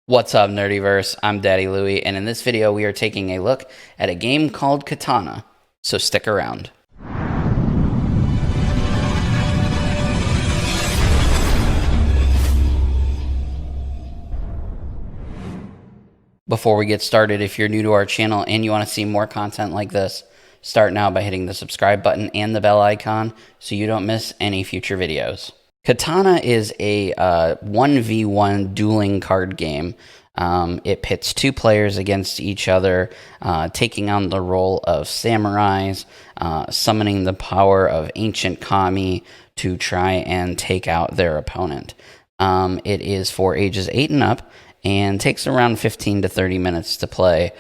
What's up, Nerdyverse? I'm Daddy Louie, and in this video we are taking a look at a game called Katana, so stick around. Before we get started, if you're new to our channel and you want to see more content like this, start now by hitting the subscribe button and the bell icon so you don't miss any future videos. Katana is a 1v1 dueling card game. It pits two players against each other, taking on the role of samurais, summoning the power of ancient kami to try and take out their opponent. It is for ages 8 and up and takes around 15 to 30 minutes to play,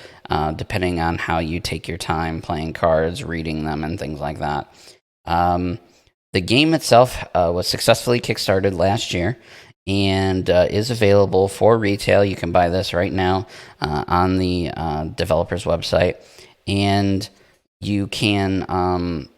depending on how you take your time playing cards, reading them, and things like that. The game itself was successfully kickstarted last year and is available for retail. You can buy this right now on the developer's website. And you can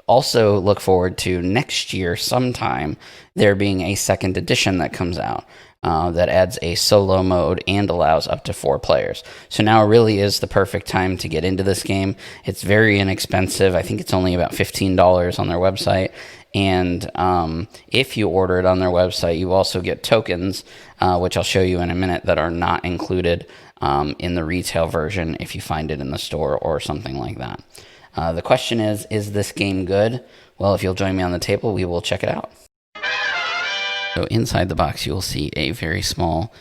also look forward to next year sometime there being a second edition that comes out. That adds a solo mode and allows up to 4 players. So now really is the perfect time to get into this game. It's very inexpensive. I think it's only about $15 on their website. And if you order it on their website, you also get tokens, which I'll show you in a minute, that are not included in the retail version if you find it in the store or something like that. The question is this game good? Well, if you'll join me on the table, we will check it out. So inside the box, you'll see a very small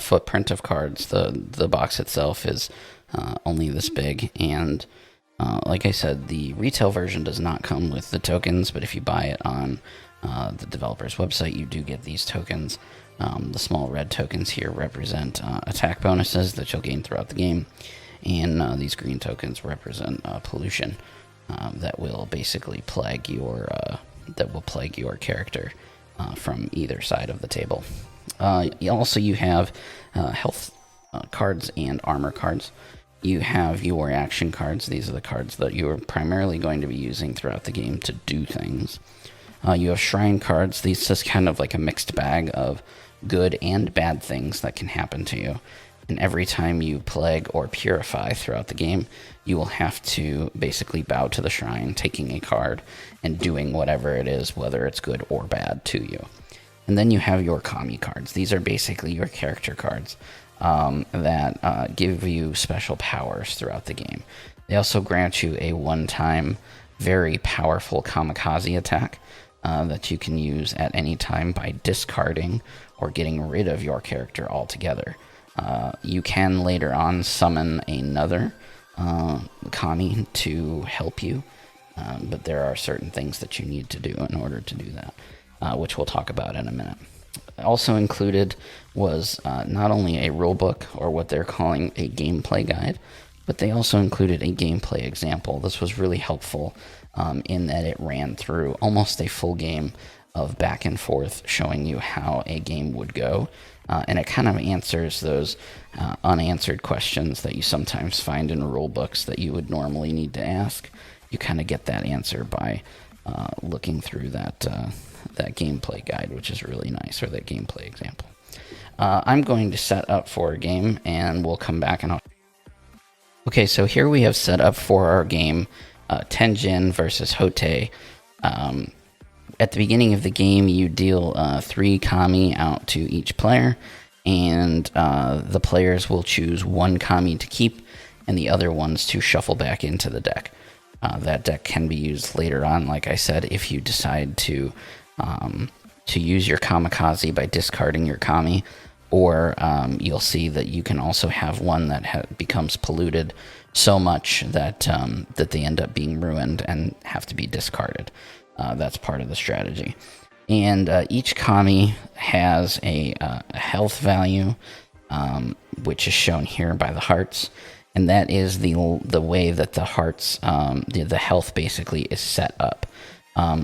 footprint of cards. The box itself is only this big, and like I said, the retail version does not come with the tokens, but if you buy it on the developer's website, you do get these tokens. The small red tokens here represent attack bonuses that you'll gain throughout the game, and these green tokens represent pollution that will basically plague your character. From either side of the table. Also, you have health cards and armor cards. You have your action cards. These are the cards that you are primarily going to be using throughout the game to do things. You have shrine cards. These is kind of like a mixed bag of good and bad things that can happen to you. And every time you plague or purify throughout the game, you will have to basically bow to the shrine, taking a card and doing whatever it is, whether it's good or bad to you. And then you have your kami cards. These are basically your character cards that give you special powers throughout the game. They also grant you a one-time, very powerful kamikaze attack that you can use at any time by discarding or getting rid of your character altogether. You can later on summon another kami to help you, but there are certain things that you need to do in order to do that, which we'll talk about in a minute. Also included was not only a rulebook, or what they're calling a gameplay guide, but they also included a gameplay example. This was really helpful in that it ran through almost a full game of back and forth, showing you how a game would go. And it kind of answers those unanswered questions that you sometimes find in rule books that you would normally need to ask. You kind of get that answer by looking through that gameplay guide, which is really nice, or that gameplay example. I'm going to set up for a game, and we'll come back and I'll... Okay, so here we have set up for our game Tenjin versus Hote. At the beginning of the game, you deal 3 kami out to each player, and the players will choose 1 kami to keep and the other ones to shuffle back into the deck. That deck can be used later on, like I said, if you decide to use your kamikaze by discarding your kami, or you'll see that you can also have one that becomes polluted so much that that they end up being ruined and have to be discarded. That's part of the strategy. And each kami has a health value, which is shown here by the hearts. And that is the way that the hearts, the health basically is set up.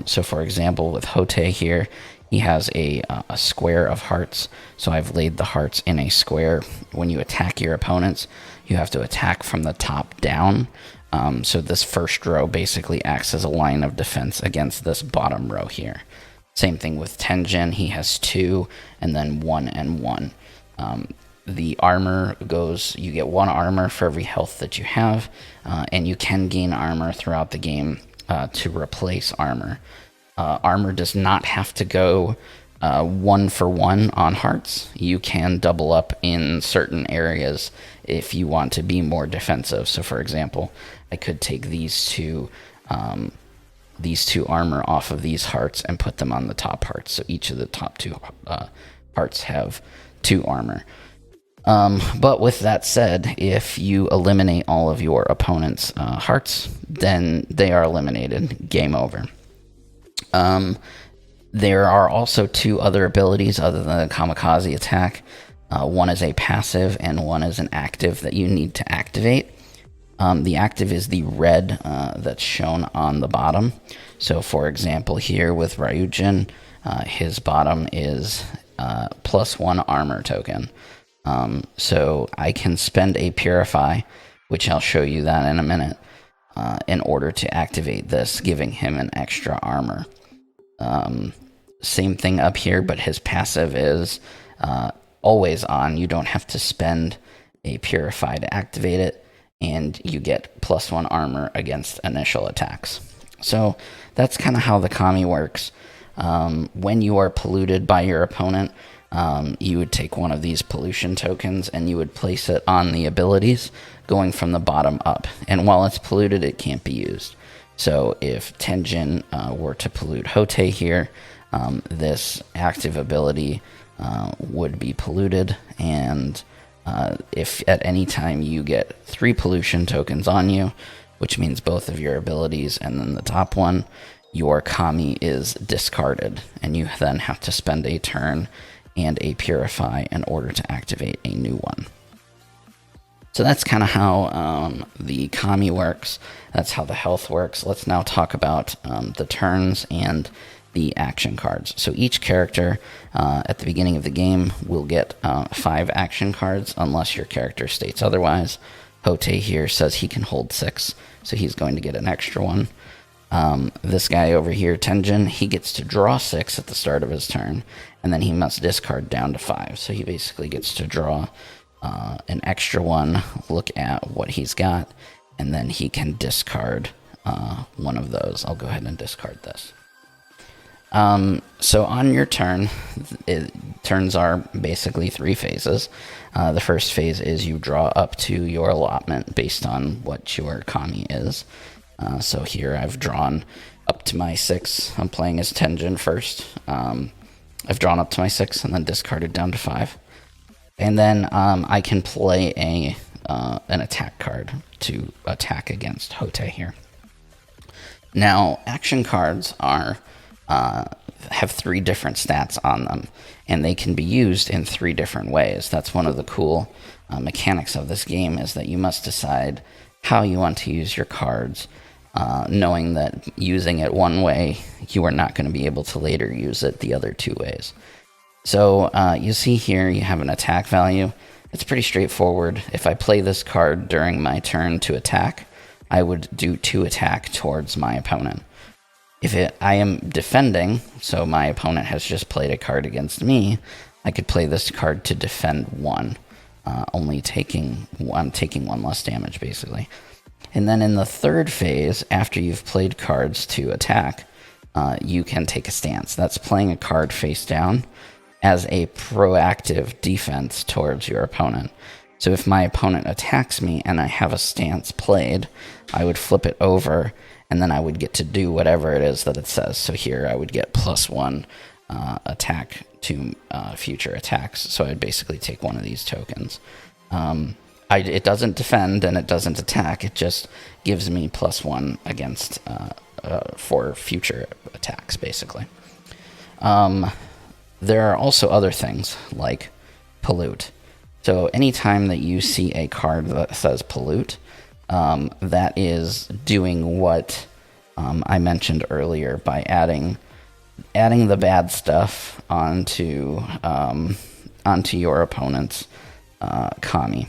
So for example, with Hote here, he has a square of hearts. So I've laid the hearts in a square. When you attack your opponents, you have to attack from the top down. So this first row basically acts as a line of defense against this bottom row here. Same thing with Tenjin. He has 2 and then 1 and 1. the armor goes, you get 1 armor for every health that you have, and you can gain armor throughout the game to replace armor. Armor does not have to go 1 for 1 on hearts. You can double up in certain areas if you want to be more defensive. So for example, I could take these two armor off of these hearts and put them on the top hearts. So each of the top 2 hearts have 2 armor. But with that said, if you eliminate all of your opponent's hearts, then they are eliminated. Game over. There are also 2 other abilities other than the kamikaze attack. One is a passive and one is an active that you need to activate. The active is the red that's shown on the bottom. So for example, here with Ryujin, his bottom is +1 armor token. So I can spend a Purify, which I'll show you that in a minute, in order to activate this, giving him an extra armor. Same thing up here, but his passive is always on. You don't have to spend a Purify to activate it, and you get +1 armor against initial attacks. So that's kind of how the Kami works. When you are polluted by your opponent, you would take one of these pollution tokens and you would place it on the abilities going from the bottom up. And while it's polluted, it can't be used. So if Tenjin were to pollute Hote here, this active ability would be polluted, and if at any time you get 3 pollution tokens on you, which means both of your abilities and then the top one, your Kami is discarded, and you then have to spend a turn and a Purify in order to activate a new one. So that's kind of how the Kami works. That's how the health works. Let's now talk about the turns and the action cards. So each character at the beginning of the game will get 5 action cards unless your character states otherwise. Hote here says he can hold 6, so he's going to get an extra one. This guy over here, Tenjin, he gets to draw 6 at the start of his turn, and then he must discard down to 5. So he basically gets to draw an extra one, look at what he's got, and then he can discard one of those. I'll go ahead and discard this. So on your turn, turns are basically 3 phases. The first phase is you draw up to your allotment based on what your Kami is. So here I've drawn up to my 6. I'm playing as Tenjin first. I've drawn up to my 6 and then discarded down to 5. And then I can play an attack card to attack against Hote here. Now, action cards have 3 different stats on them, and they can be used in 3 different ways. That's one of the cool mechanics of this game, is that you must decide how you want to use your cards, knowing that using it one way, you are not going to be able to later use it the other 2 ways. So you see here you have an attack value. It's pretty straightforward. If I play this card during my turn to attack, I would do 2 attack towards my opponent. If I am defending, so my opponent has just played a card against me, I could play this card to defend 1, I'm taking 1 less damage basically. And then in the third phase, after you've played cards to attack, you can take a stance. That's playing a card face down as a proactive defense towards your opponent. So if my opponent attacks me and I have a stance played, I would flip it over, and then I would get to do whatever it is that it says. So here I would get +1 attack to future attacks. So I'd basically take one of these tokens. It doesn't defend and it doesn't attack. It just gives me +1 against for future attacks, basically. There are also other things like pollute. So anytime that you see a card that says pollute, that is doing what I mentioned earlier by adding the bad stuff onto your opponent's Kami.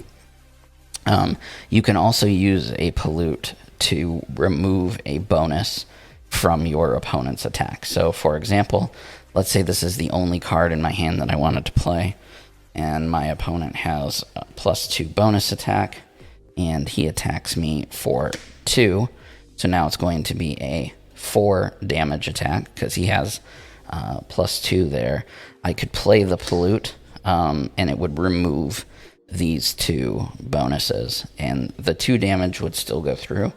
You can also use a pollute to remove a bonus from your opponent's attack. So for example, let's say this is the only card in my hand that I wanted to play. and my opponent has a +2 bonus attack, and he attacks me for 2. So now it's going to be a 4 damage attack because he has +2 there. I could play the Pollute, and it would remove these 2 bonuses, and the 2 damage would still go through,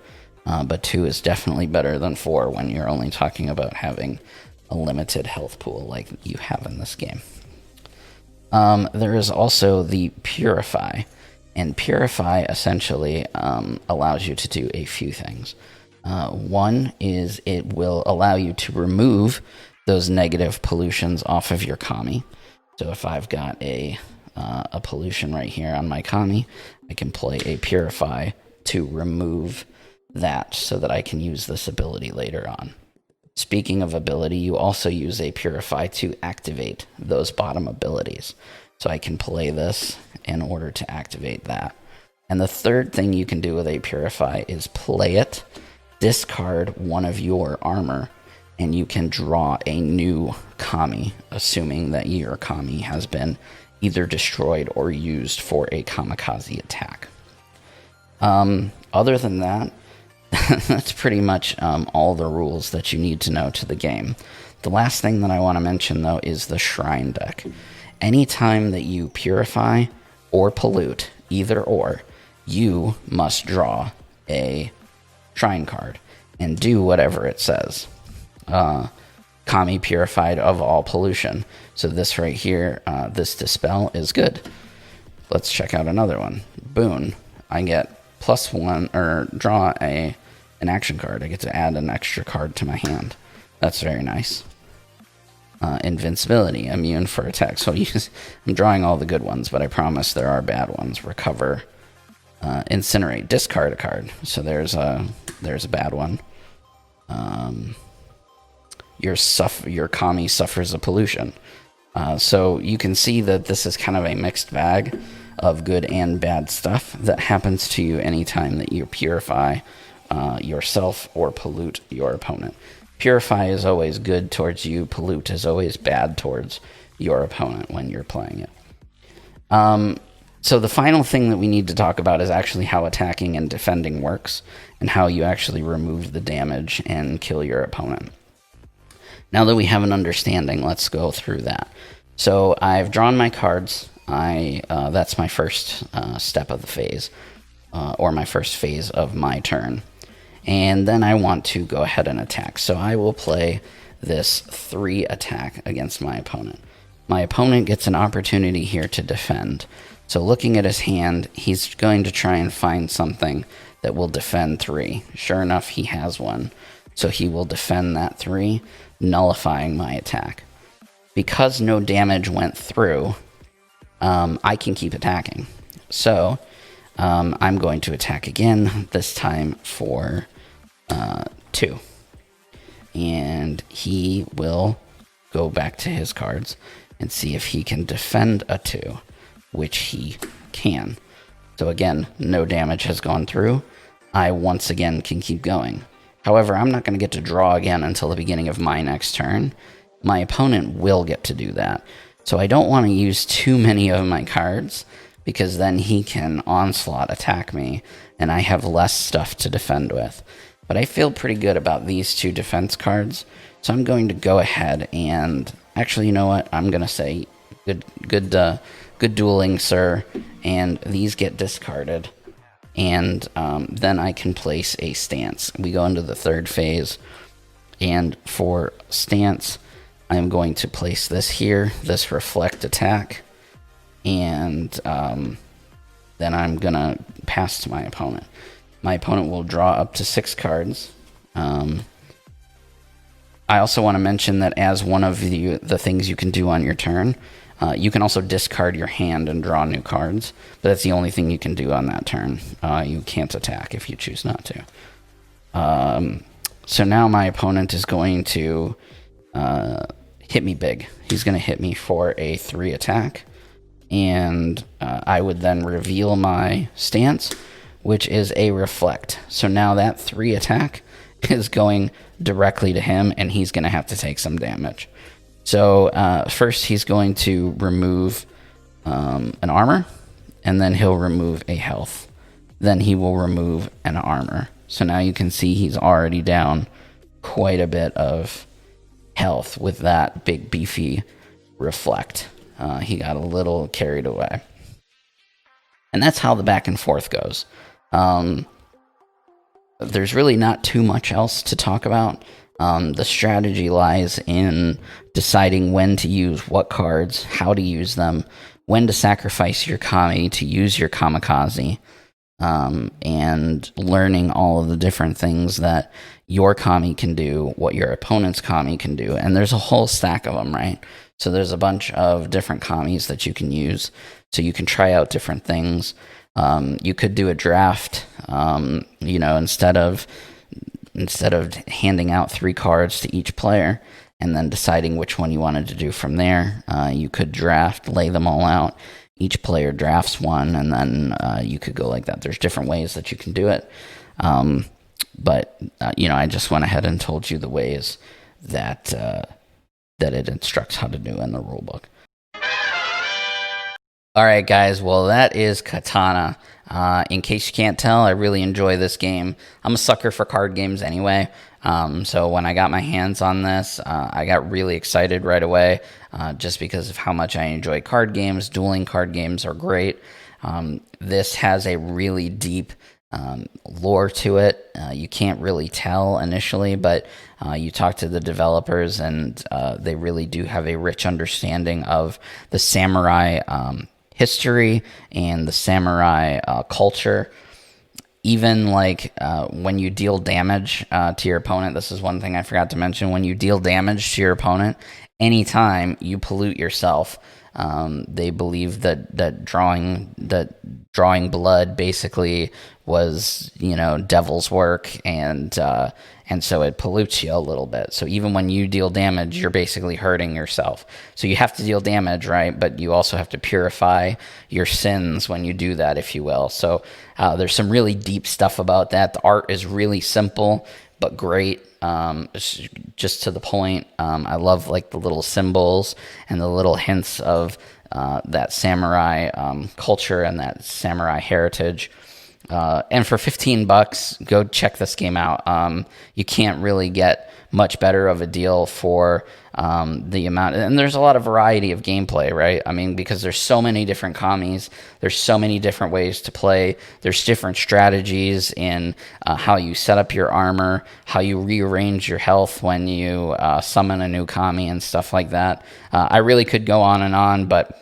but 2 is definitely better than 4 when you're only talking about having a limited health pool like you have in this game. There is also the Purify, and Purify essentially allows you to do a few things. One is it will allow you to remove those negative pollutions off of your Kami. So if I've got a pollution right here on my Kami, I can play a Purify to remove that so that I can use this ability later on. Speaking of ability, you also use a Purify to activate those bottom abilities. So I can play this in order to activate that. And the third thing you can do with a Purify is play it, discard one of your armor, and you can draw a new Kami, assuming that your Kami has been either destroyed or used for a kamikaze attack. Other than that, that's pretty much all the rules that you need to know to the game. The last thing that I want to mention, though, is the Shrine deck. Anytime that you Purify or Pollute, either or, you must draw a Shrine card and do whatever it says. Kami Purified of all pollution. So this right here, this Dispel is good. Let's check out another one. Boon. I get +1, or draw an action card. I get to add an extra card to my hand. That's very nice. Invincibility, immune for attack. So I'm drawing all the good ones, but I promise there are bad ones. Recover, incinerate, discard a card. So there's a bad one. Your Kami suffers a pollution. So you can see that this is kind of a mixed bag of good and bad stuff that happens to you anytime that you Purify yourself or Pollute your opponent. Purify is always good towards you. Pollute is always bad towards your opponent when you're playing it. So the final thing that we need to talk about is actually how attacking and defending works, and how you actually remove the damage and kill your opponent. Now that we have an understanding, let's go through that. So I've drawn my cards. That's my first step of the phase, or my first phase of my turn. And then I want to go ahead and attack. So I will play this 3 attack against my opponent. My opponent gets an opportunity here to defend. So looking at his hand, he's going to try and find something that will defend 3. Sure enough, he has one. So he will defend that 3, nullifying my attack. Because no damage went through, I can keep attacking. So I'm going to attack again, this time for 2. And he will go back to his cards and see if he can defend a 2, which he can. So again, no damage has gone through. I once again can keep going. However, I'm not going to get to draw again until the beginning of my next turn. My opponent will get to do that. So I don't want to use too many of my cards, because then he can onslaught attack me, and I have less stuff to defend with. But I feel pretty good about these 2 defense cards, so I'm going to go ahead and... Actually, you know what? I'm going to say good dueling, sir, and these get discarded. And then I can place a stance. We go into the 3rd phase, and for stance, I'm going to place this here, this reflect attack, and then I'm going to pass to my opponent. My opponent will draw up to 6 cards. I also want to mention that as one of the things you can do on your turn, you can also discard your hand and draw new cards, but that's the only thing you can do on that turn. You can't attack if you choose not to. So now my opponent is going to hit me big. He's going to hit me for a 3 attack, and I would then reveal my stance, which is a reflect. So now that 3 attack is going directly to him, and he's going to have to take some damage. So first he's going to remove an armor, and then he'll remove a health. Then he will remove an armor. So now you can see he's already down quite a bit of health with that big beefy reflect. He got a little carried away. And that's how the back and forth goes. There's really not too much else to talk about. The strategy lies in deciding when to use what cards, how to use them, when to sacrifice your kami to use your kamikaze, and learning all of the different things that your kami can do, what your opponent's kami can do. And there's a whole stack of them, right? So there's a bunch of different kamis that you can use. So you can try out different things. You could do a draft, instead of handing out 3 cards to each player and then deciding which one you wanted to do from there. You could draft, lay them all out. Each player drafts one, and then you could go like that. There's different ways that you can do it. But I just went ahead and told you the ways that it instructs how to do in the rulebook. All right, guys. Well, that is Katana. In case you can't tell, I really enjoy this game. I'm a sucker for card games anyway. So when I got my hands on this, I got really excited right away, just because of how much I enjoy card games. Dueling card games are great. This has a really deep lore to it. You can't really tell initially, but you talk to the developers, and they really do have a rich understanding of the samurai history and the samurai culture. Even like when you deal damage to your opponent, this is one thing I forgot to mention. When you deal damage to your opponent, anytime you pollute yourself, they believe that drawing blood basically was, devil's work, and so it pollutes you a little bit. So even when you deal damage, you're basically hurting yourself. So you have to deal damage, right? But you also have to purify your sins when you do that, if you will. So there's some really deep stuff about that. The art is really simple but great. It's just to the point. I love like the little symbols and the little hints of that samurai culture and that samurai heritage. And for $15, go check this game out. You can't really get much better of a deal for the amount. And there's a lot of variety of gameplay, right? I mean, because there's so many different kamis, there's so many different ways to play. There's different strategies in how you set up your armor, how you rearrange your health when you summon a new kami and stuff like that. I really could go on, but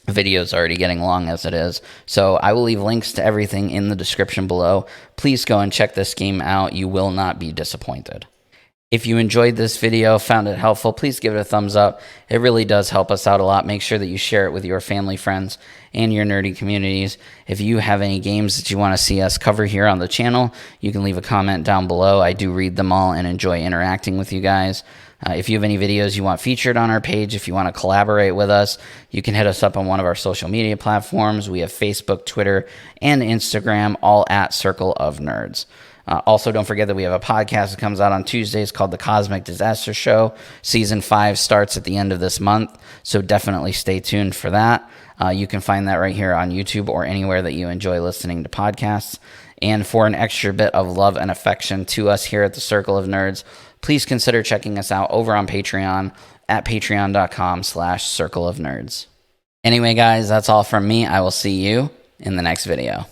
the video's already getting long as it is. So I will leave links to everything in the description below. Please go and check this game out. You will not be disappointed. If you enjoyed this video, found it helpful, please give it a thumbs up. It really does help us out a lot. Make sure that you share it with your family, friends, and your nerdy communities. If you have any games that you want to see us cover here on the channel, you can leave a comment down below. I do read them all and enjoy interacting with you guys. If you have any videos you want featured on our page, if you want to collaborate with us, you can hit us up on one of our social media platforms. We have Facebook, Twitter, and Instagram, all at Circle of Nerds. Also, don't forget that we have a podcast that comes out on Tuesdays called The Cosmic Disaster Show. Season 5 starts at the end of this month, so definitely stay tuned for that. You can find that right here on YouTube or anywhere that you enjoy listening to podcasts. And for an extra bit of love and affection to us here at the Circle of Nerds, please consider checking us out over on Patreon at patreon.com/Circle of Nerds. Anyway, guys, that's all from me. I will see you in the next video.